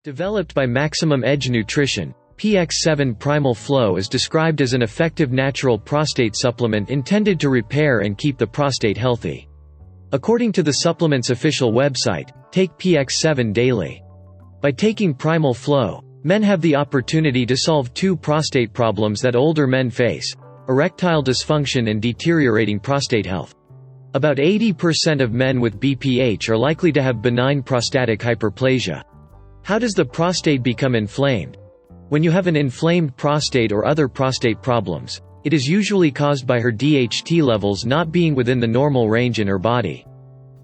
Developed by Maximum Edge Nutrition, Px7 Primal Flow is described as an effective natural prostate supplement intended to repair and keep the prostate healthy. According to the supplement's official website, take Px7 daily. By taking Primal Flow, men have the opportunity to solve two prostate problems that older men face: erectile dysfunction and deteriorating prostate health. About 80% of men with BPH are likely to have benign prostatic hyperplasia. How does the prostate become inflamed? When you have an inflamed prostate or other prostate problems, it is usually caused by her Dht levels not being within the normal range in her body.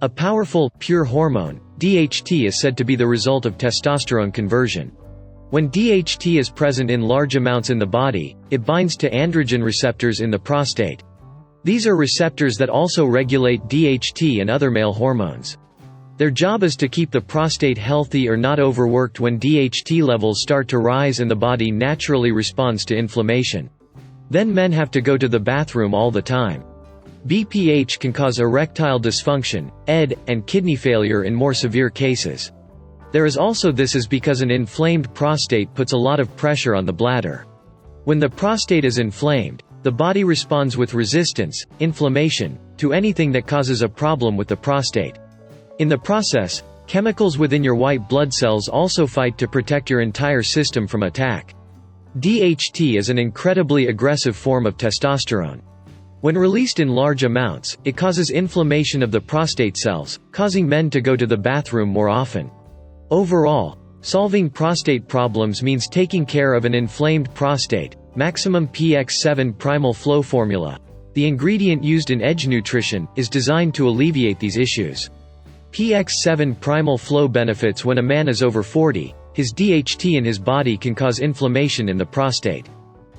A powerful, pure hormone, Dht is said to be the result of testosterone conversion. When Dht is present in large amounts in the body, it binds to androgen receptors in the prostate. These are receptors that also regulate Dht and other male hormones. Their job is to keep the prostate healthy or not overworked. When Dht levels start to rise and the body naturally responds to inflammation. Then men have to go to the bathroom all the time. BPH can cause erectile dysfunction, ED, and kidney failure in more severe cases. There is also this is because an inflamed prostate puts a lot of pressure on the bladder. When the prostate is inflamed, the body responds with resistance, inflammation, to anything that causes a problem with the prostate. In the process, chemicals within your white blood cells also fight to protect your entire system from attack. Dht is an incredibly aggressive form of testosterone. When released in large amounts, it causes inflammation of the prostate cells, causing men to go to the bathroom more often. Overall, solving prostate problems means taking care of an inflamed prostate. Maximum Px7 Primal Flow formula, the ingredient used in Edge Nutrition, is designed to alleviate these issues. Px7 Primal Flow benefits: when a man is over 40, his Dht in his body can cause inflammation in the prostate.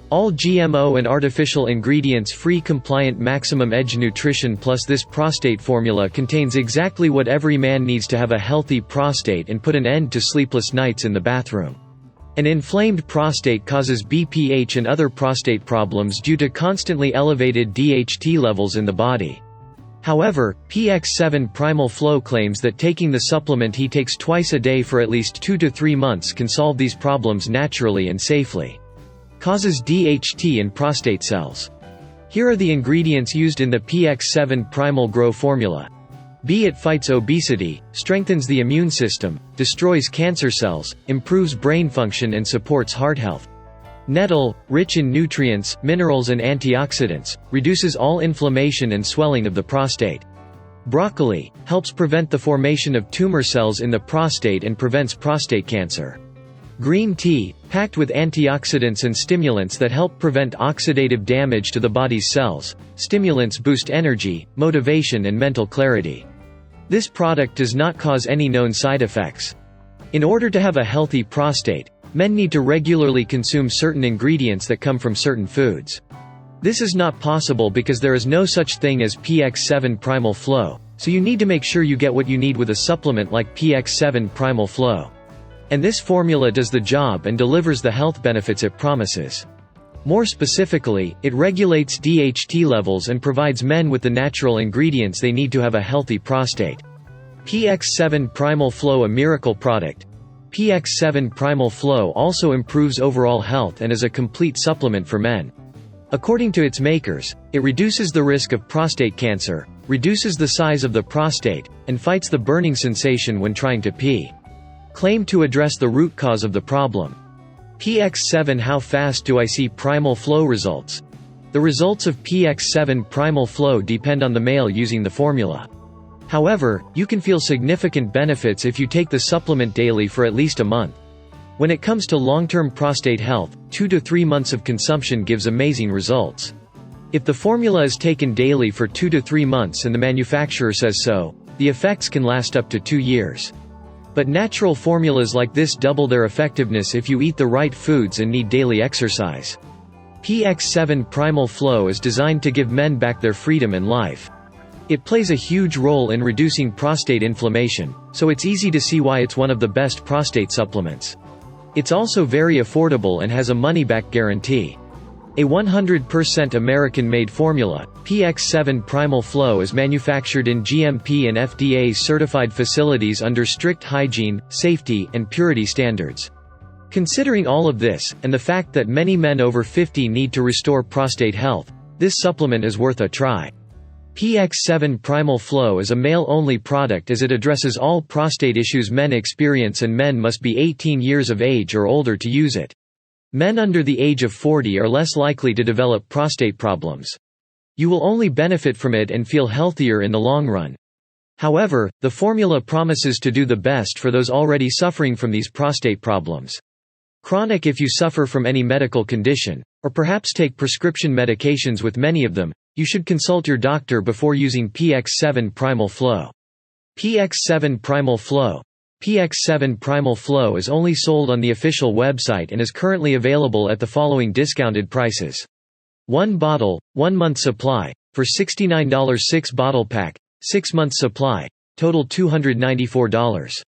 All GMO and artificial ingredients free, compliant. Maximum Edge Nutrition Plus. This prostate formula contains exactly what every man needs to have a healthy prostate and put an end to sleepless nights in the bathroom. An inflamed prostate causes BPH and other prostate problems due to constantly elevated Dht levels in the body. However, Px7 Primal Flow claims that taking the supplement he takes twice a day for at least 2 to 3 months can solve these problems naturally and safely. Causes Dht in prostate cells. Here are the ingredients used in the Px7 Primal Grow formula. B. It fights obesity, strengthens the immune system, destroys cancer cells, improves brain function and supports heart health. Nettle, rich in nutrients, minerals and antioxidants, reduces all inflammation and swelling of the prostate. Broccoli, helps prevent the formation of tumor cells in the prostate and prevents prostate cancer. Green tea, packed with antioxidants and stimulants that help prevent oxidative damage to the body's cells. Stimulants boost energy, motivation and mental clarity. This product does not cause any known side effects. In order to have a healthy prostate, men need to regularly consume certain ingredients that come from certain foods. This is not possible because there is no such thing as Px7 Primal Flow, so you need to make sure you get what you need with a supplement like Px7 Primal Flow. And this formula does the job and delivers the health benefits it promises. More specifically, it regulates Dht levels and provides men with the natural ingredients they need to have a healthy prostate. Px7 Primal Flow, a miracle product. Px7 Primal Flow also improves overall health and is a complete supplement for men. According to its makers, it reduces the risk of prostate cancer, reduces the size of the prostate, and fights the burning sensation when trying to pee. Claimed to address the root cause of the problem. Px7. How fast do I see Primal Flow results? The results of Px7 Primal Flow depend on the male using the formula. However, you can feel significant benefits if you take the supplement daily for at least a month. When it comes to long-term prostate health, 2 to 3 months of consumption gives amazing results. If the formula is taken daily for 2 to 3 months and the manufacturer says so, the effects can last up to 2 years. But natural formulas like this double their effectiveness if you eat the right foods and need daily exercise. Px7 Primal Flow is designed to give men back their freedom and life. It plays a huge role in reducing prostate inflammation, so it's easy to see why it's one of the best prostate supplements. It's also very affordable and has a money-back guarantee. A 100% American-made formula, Px7 Primal Flow is manufactured in GMP and FDA-certified facilities under strict hygiene, safety, and purity standards. Considering all of this, and the fact that many men over 50 need to restore prostate health, this supplement is worth a try. Px7 Primal Flow is a male-only product as it addresses all prostate issues men experience, and men must be 18 years of age or older to use it. Men under the age of 40 are less likely to develop prostate problems. You will only benefit from it and feel healthier in the long run. However, the formula promises to do the best for those already suffering from these prostate problems. Chronic: if you suffer from any medical condition, or perhaps take prescription medications with many of them, you should consult your doctor before using Px7 Primal Flow. Px7 Primal Flow. Px7 Primal Flow is only sold on the official website and is currently available at the following discounted prices. 1 bottle, 1 month supply, for $69. 6 bottle pack, 6 month supply, total $294.